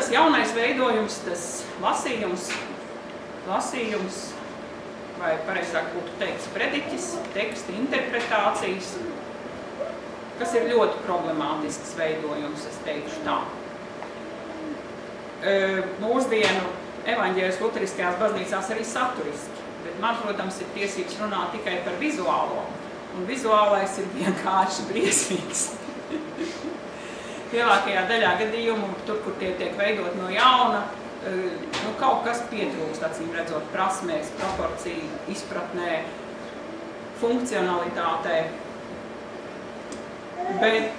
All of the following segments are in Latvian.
tas jaunais veidojums, tas lasījums, vai pareizāk būtu teikts prediķis, teksta interpretācijas, kas ir ļoti problemātisks veidojums, es teikšu tā. Mūsdienu evaņģēlijas luteriskajās baznīcās arī saturiski, bet man, protams, ir tiesības runāt tikai par vizuālo, un vizuālais ir vienkārši briesmīgs. Lielākajā daļā gadījumu, tur, kur tie tiek veidot no jauna, kaut kas pietrūkst, acīm redzot, prasmēs, proporcija, izpratnē, funkcionalitātē. Bet,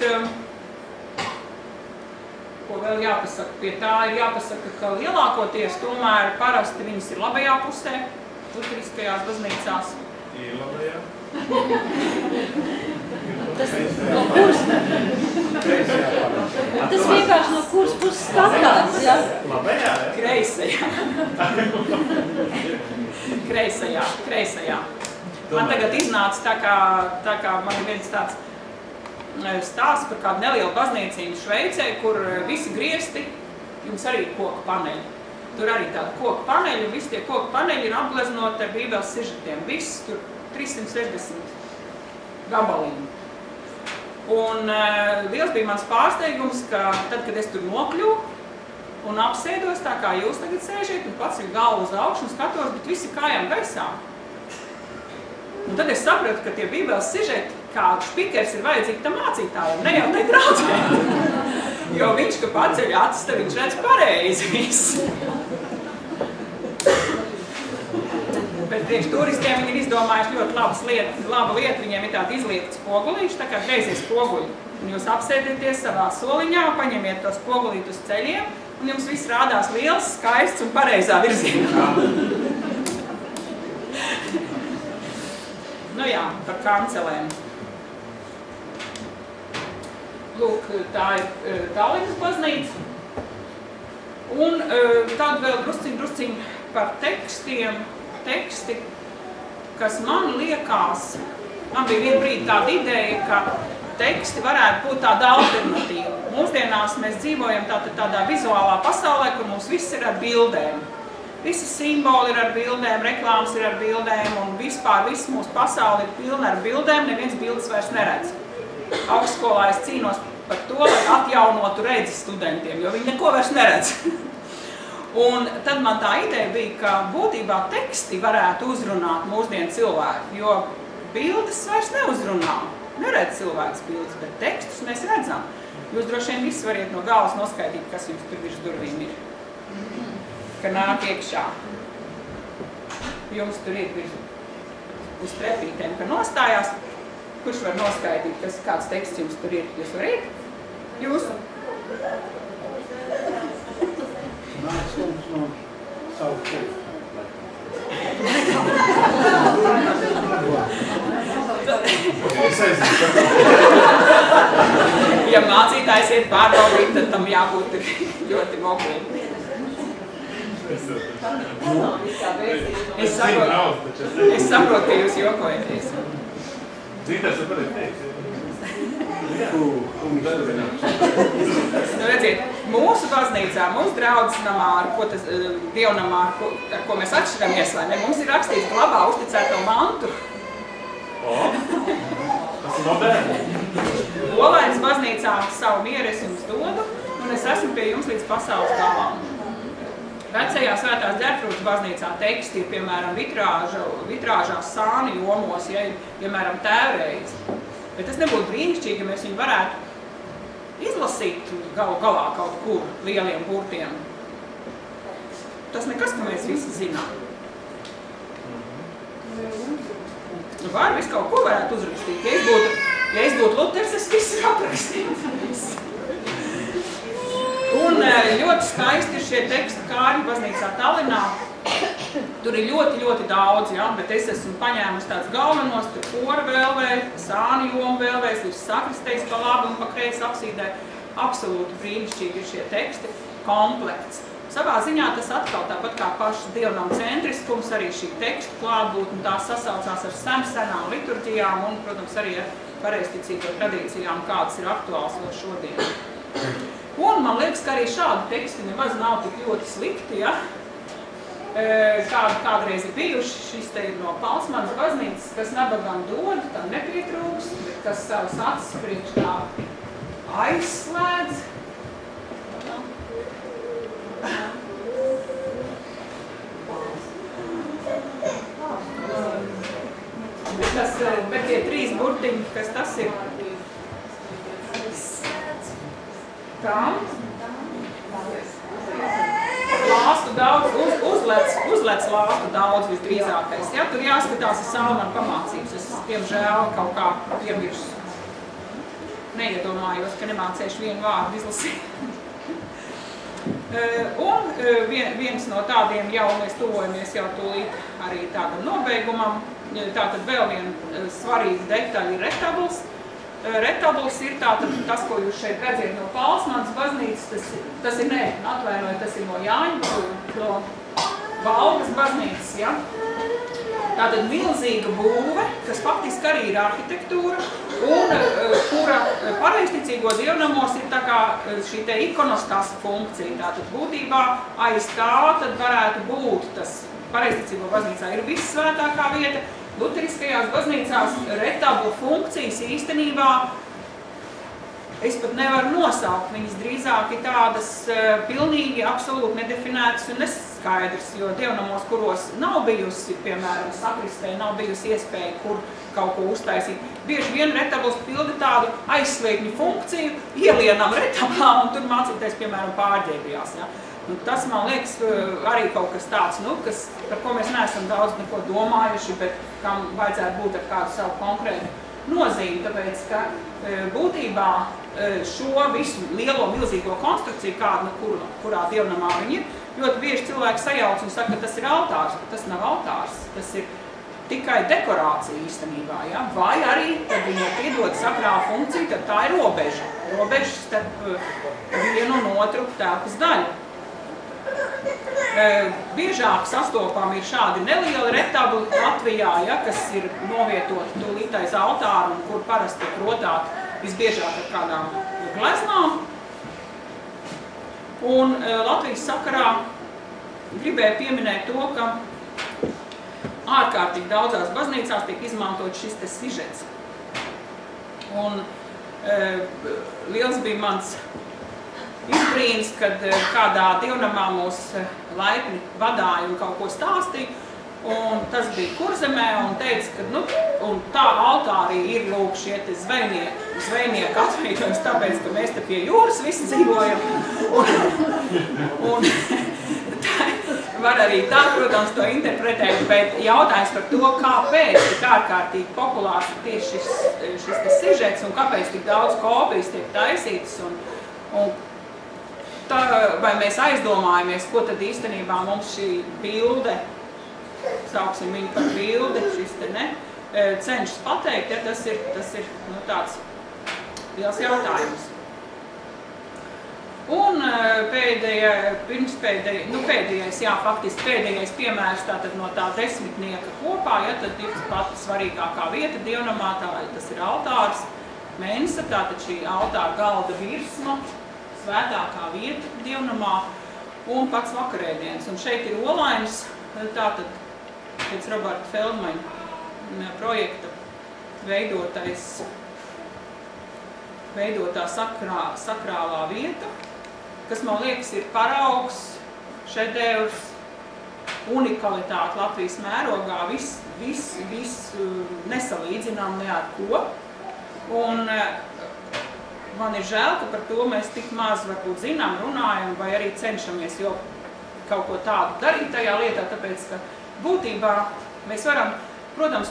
ko vēl jāpasaka, pie tā ir jāpasaka, ka lielākoties tomēr parasti viņas ir labajā pusē, luteriskajās baznīcās. Ir labajā? Tas vienkārši no kuras puses skatās, ja? Labajā, ja? Kreisajā. Man tagad iznāca tā kā man ir viens tāds stāsts par kādu nelielu baznīcīnu Šveicē, kur visi griesti, jums arī ir koku paneļi. Tur arī tādi koku paneļi, un visi tie koku paneļi ir apgleznoti ar bībeles sižetiem. Viss tur 360 gabaliņu. Un liels bija mans pārsteigums, ka tad, kad es tur nokļuvu un apsēdos tā kā jūs tagad sēžiet un pats ir galvu uz augšu un skatos, bet visi kājām gaisā. Un tad es sapratu, ka tie bībeles sižeti, kā špikers ir vajadzīgi tam mācītājiem, ne jau tai draudzē. Jo viņš, ka paceļ acis, tad viņš redz pareizi visu. Bet priekš turistiem viņi ir izdomājuši ļoti labu lietu, viņiem ir tādi izliekti spogulīši, tā kā greizie spoguļi. Un jūs apsēdieties savā soliņā, paņemiet to spogulīti uz ceļiem, un jums viss rādās liels, skaists un pareizā virzienā. Nu jā, par kancelēm. Lūk, tā ir Tallinas baznīca. Un tad vēl drusciņ par tekstiem. Teksti, kas man liekas, man bija vienu brīdi tāda ideja, ka teksti varētu būt tāda alternatīva. Mūsdienās mēs dzīvojam tādā vizuālā pasaulē, kur mums viss ir ar bildēm. Visi simboli ir ar bildēm, reklāmas ir ar bildēm, un vispār viss mūsu pasauli ir pilna ar bildēm, neviens bildes vairs neredz. Augstskolā es cīnos par to, lai atjaunotu redzi studentiem, jo viņi neko vairs neredz. Un tad man tā ideja bija, ka būtībā teksti varētu uzrunāt mūsdienu cilvēku, jo bildes vairs neuzrunā. Neredz cilvēks bildes, bet tekstus mēs redzam. Jūs droši vien visi variet no galvas noskaidīt, kas jums tur virs durvīm ir. Ka nāk iekšā. Jums tur ir uz trepītēm, ka nostājās. Kurš var noskaidīt, kāds teksts jums tur ir? Jūs variet? Jūsu? Nāc kungs no savu ceļu. Ja mācītājs iet pārbaudīt, tad tam jābūt ļoti mokliem. Es saprotu, ka jūs jokojaties. Zītājs var pareiz teikt. Redziet, mūsu baznīcā, mūsu draudzes namā, dievnamā, ar ko mēs atšķiramies, vai ne, mums ir rakstīts glabā uzticēto mantu. Tas ir moderni. Olainas baznīcā savu mieru es jums dodu, un es esmu pie jums līdz pasaules galām. Vecajā Svētās Ģertrūdes baznīcā teksti ir, piemēram, vitrāžās sāni jomos, ja ir, piemēram, tēvreiz. Bet tas nebūtu brīnišķīgi, ja mēs viņu varētu izlasīt galu galā kaut kur lieliem burtiem. Tas nekas, ka mēs visi zinām. Var visu kaut ko varētu uzrakstīt. Ja es būtu Luters, es visu aprakstītu. Un ļoti skaisti ir šie teksti Kārļu baznīcā Tallinā. Tur ir ļoti daudz, ja, bet es esmu paņēmusi tāds galvenos, tur kora vēlvē, sāni jomu vēlvēs, ir sakristējis pa labi un pa kreisi apsīdē. Absolūti brīnišķīgi ir šie teksti, komplekts. Savā ziņā tas atkal tāpat kā pašas dievnam centriskums, arī šī tekstu klātbūtne, tās sasaucās ar senām liturģijām un, protams, arī ar pareizticīgo tradīcijām, kādas ir aktuāls vēl šodien. Un man liekas, ka arī šādi teksti nemaz nav tik ļoti slikti, ja? Kādreiz ir bijuši, šis te ir no Palsmanas baznīcas, kas nabagam dod, tam nepietrūks, bet kas savus acis priekš tā aizslēdz. Bet tie 3 burtiņi, kas tas ir? Tam. Lāstu daudz, uzlec lāstu daudz visdrīzākais. Ja? Tur jāskatās Salmana pamācības. Es, diemžēl, kaut kā piemirsu. Neiedomājos, ka nemācēšu vienu vārdu izlasīt. Un viens no tādiem jau mēs tuvojamies jau tūlīt arī tādam nobeigumam. Tātad vēl viena svarīga detaļa ir retabls. Retabls ir tātad tas, ko jūs šeit redziet no Palsmanas baznīcas, tas ir, atvainojiet, tas ir no Jāņa, no Valgas baznīcas, ja? Tātad milzīga būve, kas faktiski arī ir arhitektūra, un kura pareizticīgo dievnamos ir tā kā šī te ikonostāsa funkcija. Tātad būtībā aiz tā tad varētu būt tas pareizticīgo baznīcā ir vissvētākā vieta. Luteriskajās baznīcās retablu funkcijas īstenībā es pat nevaru nosaukt. Viņas drīzāk ir tādas pilnīgi, absolūti nedefinētas un neskaidras, jo dievnamos, kuros nav bijusi, piemēram, sakristē, nav bijusi iespēja, kur kaut ko uztaisīt. Bieži vien retabls pilda tādu aizslēgņu funkciju, ielienam retablā un tur mācīties, piemēram, pārģērbjās. Ja? Tas, man liekas, arī kaut kas tāds, par ko mēs neesam daudz neko domājuši, bet kam vajadzētu būt ar kādu savu konkrētu nozīmi, tāpēc, ka būtībā šo visu lielo, milzīgo konstrukciju, kurā dievnamā viņi ir, ļoti bieži cilvēki sajauc un saka, ka tas ir altārs, bet tas nav altārs, tas ir tikai dekorācija īstenībā, ja? Vai arī, kad viņai piedod sakrāla funkciju, tad tā ir robeža. Robeža starp vienu un otru telpas daļu. Biežāk sastopami ir šādi nelieli retabli Latvijā, ja, kas ir novietoti tūlīt aiz altāru un kur parasti tiek rotāti visbiežāk ar kādām gleznām. Un Latvijas sakarā gribēju pieminēt to, ka ārkārtīgi daudzās baznīcās tiek izmantot šis te sižets. Un liels bija mans izbrīns, kad kādā dievnamā mūs laipni vadāja un kaut ko stāstīja, un tas bija Kurzemē, un teica, ka, un tā altārī ir lūk šie te zvejnieki atveidojums, tāpēc, ka mēs te pie jūras visi dzīvojam, un tā, var arī tā, protams, to interpretēt, bet jautājums par to, kāpēc tik ārkārtīgi populārs ir tieši šis te sižets, un kāpēc tik daudz kopijas tiek taisītas, un tā, vai mēs aizdomājamies, ko tad īstenībā mums šī bilde, sauksim viņu par bildi, šis te ne, cenšas pateikt, ja tas ir tāds liels jautājums. Un pēdējais, jā, faktiski pēdējais piemērs tātad no tā desmitnieka kopā, ja tad ir pati svarīgākā vieta dievnamā, tas ir altārs, mensa, tātad šī altāra galda virsma, svētākā vieta dievnamā un pats vakarēdiens. Un šeit ir olainis, tātad pēc Roberta Feldmaņa projekta veidotā sakrālā vieta, kas, man liekas, ir paraugs, šedevrs, unikalitāte Latvijas mērogā, viss nesalīdzinām ne ar ko. Un man ir žēl, ka par to mēs tik maz varbūt zinām, runājam vai arī cenšamies jau kaut ko tādu darīt tajā lietā, tāpēc, ka būtībā mēs varam, protams,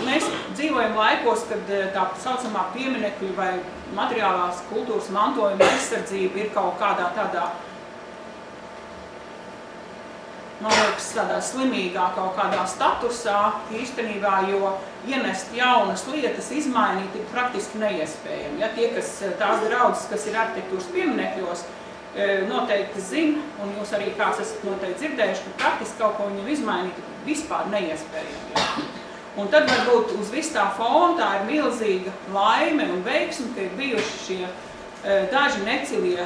mēs dzīvojam laikos, kad tā saucamā pieminekļu vai materiālās kultūras mantojuma aizsardzība ir kaut kādā tādā, man liekas, tādā slimīgā kaut kādā statusā īstenībā, jo ienest jaunas lietas, izmainīt ir praktiski neiespējami. Ja, tie, tās draudzes, kas ir arhitektūras pieminekļos, noteikti zina, un jūs arī kāds esat noteikti dzirdējuši, ka praktiski kaut ko viņam izmainīt ir vispār neiespējami. Ja. Un tad varbūt uz visu tā fona tā ir milzīga laime un veiksme, ka ir bijuši šie daži necilie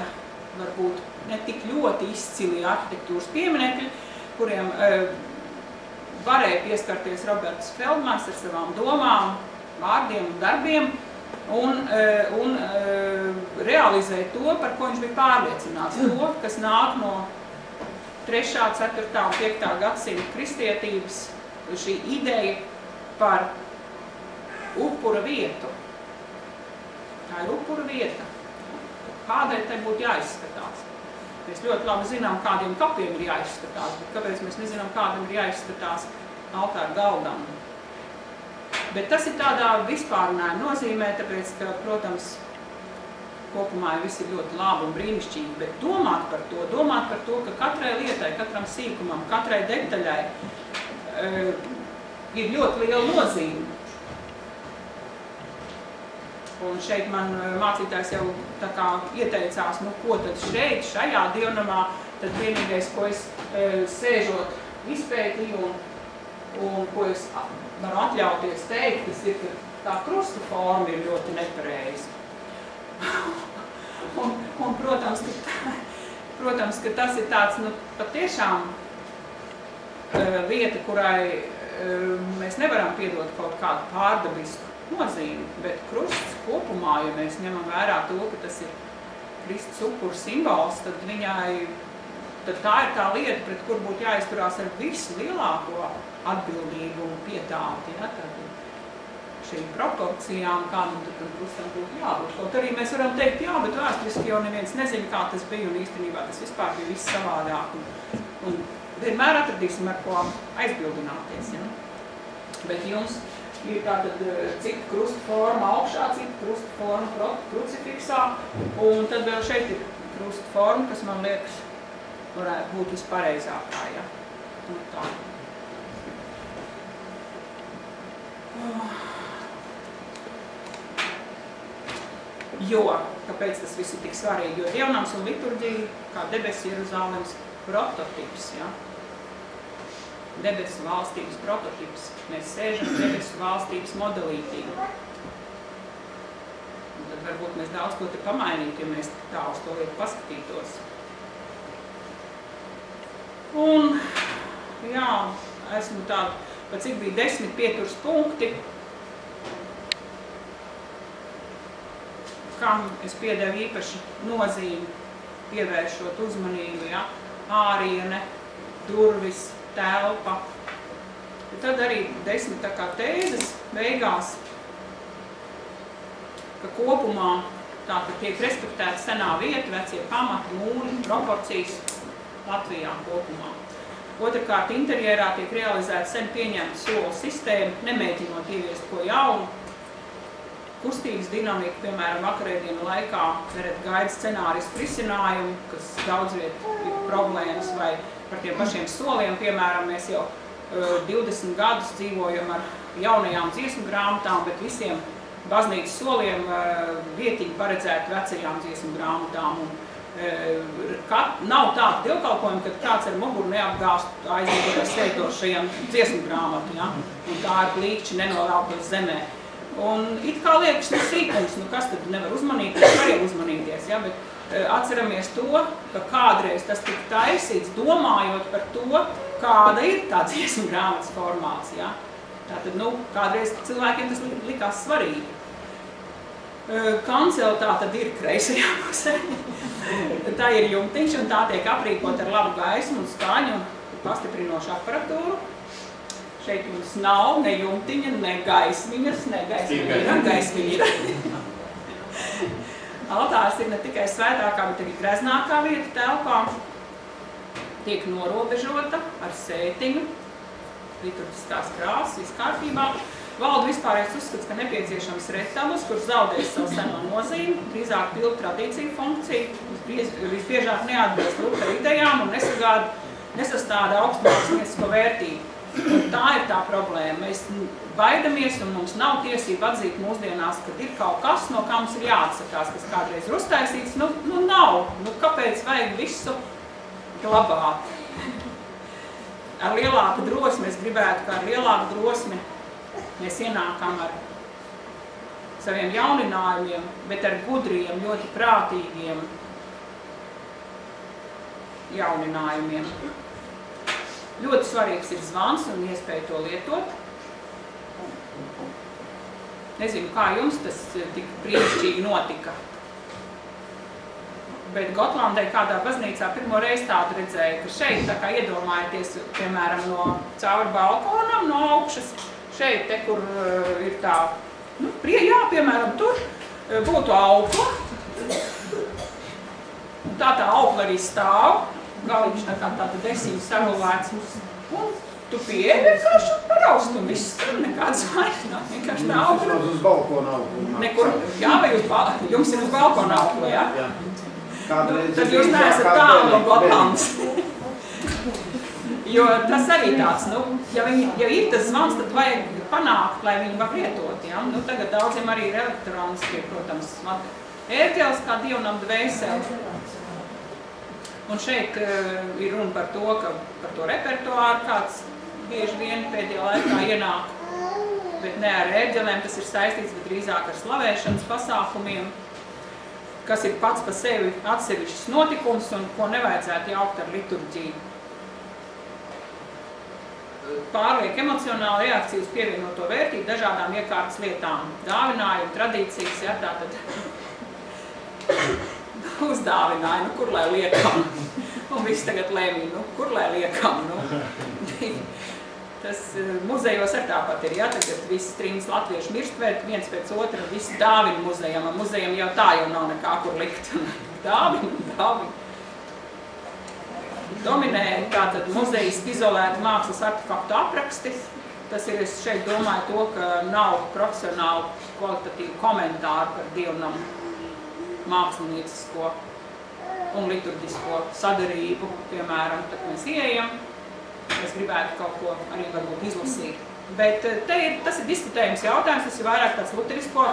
varbūt ne tik ļoti izcili arhitektūras pieminekļi, kuriem varēja pieskarties Roberts Feldmans ar savām domām, vārdiem un darbiem un realizēt to, par ko viņš bija pārliecināts. To, kas nāk no 3., 4. un 5. gadsimta kristietības, šī ideja par upura vietu. Tā ir upura vieta. Kādai tai būtu jāizskatās? Mēs ļoti labi zinām, kādiem kapiem ir jāizskatās, bet kāpēc mēs nezinām, kādam ir jāizskatās altāra galdam? Bet tas ir tādā vispārinājuma nozīmē, tāpēc, ka, protams, kopumā viss ir ļoti labi un brīnišķīgi, bet domāt par to, ka katrai lietai, katram sīkumam, katrai detaļai ir ļoti liela nozīme. Un šeit man mācītājs jau tā kā ieteicās, nu ko tad šeit, šajā dievnamā, tad vienīgais, ko es sēžot izpētīju un ko es varu atļauties teikt, tas ir, ka tā krusta forma ir ļoti nepareiza. un protams, ka tas ir tāds, nu, patiešām vieta, kurai mēs nevaram piedot kaut kādu pārdabisku nozīmi, bet krusts kopumā, ja mēs ņemam vērā to, ka tas ir Kristus upuru simbols, tad tā ir tā lieta, pret kur būtu jāizturās ar visu lielāko atbildību un pietāti, ja, tad šīm proporcijām, kādam tam krustam būtu jābūt. Kaut arī mēs varam teikt, jā, bet vēsturiski jau neviens nezina, kā tas bija, un īstenībā tas vispār bija viss savādāk. Un vienmēr atradīsim, ar ko aizbildināties. Ja? Bet jums ir tātad cita krusta forma augšā, cita krusta forma krucifiksā, un tad vēl šeit ir krusta forma, kas man liekas varētu būt vispareizākā. Ja? Un tā. Jo, kāpēc tas viss ir tik svarīgi? Jo dievnams un liturģija, kā debesu Jeruzālemes prototips, ja? Debesu valstības prototips. Mēs sēžam debesu valstības modelītī. Un tad varbūt mēs daudz ko te pamainītu, ja mēs tā uz to lietu paskatītos. Un, jā, esmu tāda, pat cik bija 10 pieturas punkti, kam es piedevu īpaši nozīmi, pievēršot uzmanību, ja? Āriene, durvis, telpa. Un tad arī 10 tā kā tēzes beigās, ka kopumā tātad tiek respektēta senā vieta, vecie pamati, mūri, proporcijas Latvijā kopumā. Otrkārt, interjerā tiek realizēta sen pieņemta soli sistēma, nemēģinot ieviest ko jaunu. Kustības dinamika, piemēram, vakarēdienu laikā gaida scenārisku risinājumu, kas daudzviet ir problēmas, vai par tiem pašiem soliem, piemēram, mēs jau 20 gadus dzīvojam ar jaunajām dziesmu grāmatām, bet visiem baznīcas soliem vietiņi paredzēt vecajām dziesmu grāmatām. Un, nav tāda dievkalpojuma, kad kāds ar muguru neapgāst aizmugurē sēdošajiem dziesmu grāmatu, ja? Un tā ir blīkšķi nenoveltos zemē. Un it kā liekas, nu sīkums, nu kas tad nevar uzmanīties, var jau uzmanīties, ja? Bet atceramies to, ka kādreiz tas tika taisīts, domājot par to, kāda ir tā dziesmu grāmatas formāts, ja? Tātad, nu, kādreiz cilvēkiem tas likās svarīgi. Kancela tā tad ir kreisajā pusē. Tā ir jumtiņš, un tā tiek aprīkot ar labu gaismu un skaņu un pastiprinošu aparatūru. Šeit mums nav ne jumtiņa, ne gaismiņas, ne gaismiņa ir. Altārs ir ne tikai svētākā, bet arī greznākā vieta telpā. Tiek norobežota ar sētiņu, liturģiskās krāsas, viss kārtībā. Valda vispārējais uzskats, ka nepieciešams retabus, kurš zaudēs savu seno nozīmi, drīzāk pildu tradīciju funkciju, visbiežāk neatbilst Lutera idejām un nesastāda augstmākslinieco vērtību. Un tā ir tā problēma. Mēs baidamies un mums nav tiesība atzīt mūsdienās, kad ir kaut kas, no kā mums ir jāatsakās, kas kādreiz ir uztaisīts. Nu nav. Nu, kāpēc vajag visu glabāt? Ar lielāku drosmi es gribētu, ka ar lielāku drosmi mēs ienākam ar saviem jauninājumiem, bet ar gudriem, ļoti prātīgiem jauninājumiem. Ļoti svarīgs ir zvans un iespēja to lietot. Nezinu, kā jums tas tik brīnišķīgi notika. Bet Gotlandē kādā baznīcā pirmo reizi tādu redzēju, ka šeit, tā kā iedomājieties, piemēram, no cauri balkonam, no augšas, šeit, te, kur ir tā, jā, piemēram, tur būtu aukla. Un tā aukla arī stāv, galiņš tā kā tāda desība sarulēts. Un tu pieeji vienkārši par austu un viss, tur nekāds vairs nav, vienkārši tā aukla. Uz balkona aukla. Nekur, jā, vai jums ir uz balkona aukla, jā? Jā. Kādreiz Tad jūs neesat tālu no Gotlandas. Jo tas arī tāds, ja ir tas zvans, tad vajag panākt, lai viņi var lietot, jā? Tagad daudziem arī ir elektroniskie, protams, ērģeles kā dievnam dvēseli. Un šeit ir runa par to, ka par to repertuāru kāds bieži vien pēdējā laikā ienāk, bet ne ar ērģelēm, tas ir saistīts, bet drīzāk ar slavēšanas pasākumiem, kas ir pats pa sevi atsevišķs notikums un ko nevajadzētu jaukt ar liturģiju. Pārliek emocionāla reakcija uz pievienoto vērtību dažādām iekārtas lietām, dāvinājumu, tradīcijas, jā, tātad uzdāvināja, kur lai liekam, un viss tagad lēmī, kur lai liekam, Tas muzejos ar tāpat ir, jā, tagad visi trīs latvieši mirst viens pēc otra, visi dāvina muzejam, un muzejam jau tā jau nav nekā kur likt, dāvina. Dominē tātad muzejiski izolēti mākslas artefaktu apraksti, tas ir, es šeit domāju to, ka nav profesionālu kvalitatīvu komentāru par dievnamu māksliniecisko un liturģisko sadarību, piemēram, tad mēs ieejam, es gribētu kaut ko arī varbūt izlasīt. Bet tas ir diskutējums jautājums, tas ir vairāk tāds luterisko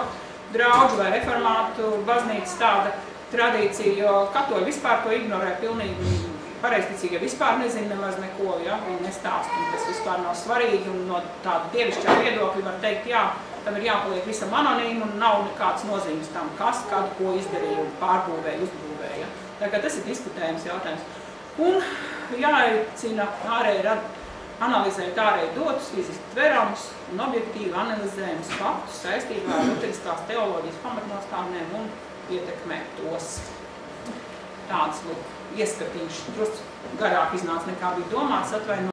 draudžu vai reformātu baznīcas tāda tradīcija, jo katoļi vispār to ignorē pilnīgi, pareizticīgie vispār nezina nemaz neko, ja? Viņi nestāst, un tas vispār nav svarīgi, un no tāda dievišķā viedokļa var teikt, jā, tam ir jāpaliek visam anonīmi, un nav nekāds nozīmes tam, kas, kad, ko izdarīja, pārbūvēja, uzbūvēja. Tā kā tas ir diskutējums jautājums. Un jāicina ārēji analizēt ārēji dotus, fiziski tveramus un objektīvi analizējumus faktus saistībā ar luteriskās teoloģijas pamatnostādnēm un ietekmēt tos. Tāds, ieskatiņš, drusku garāk iznāca nekā bija domāts, atvaino.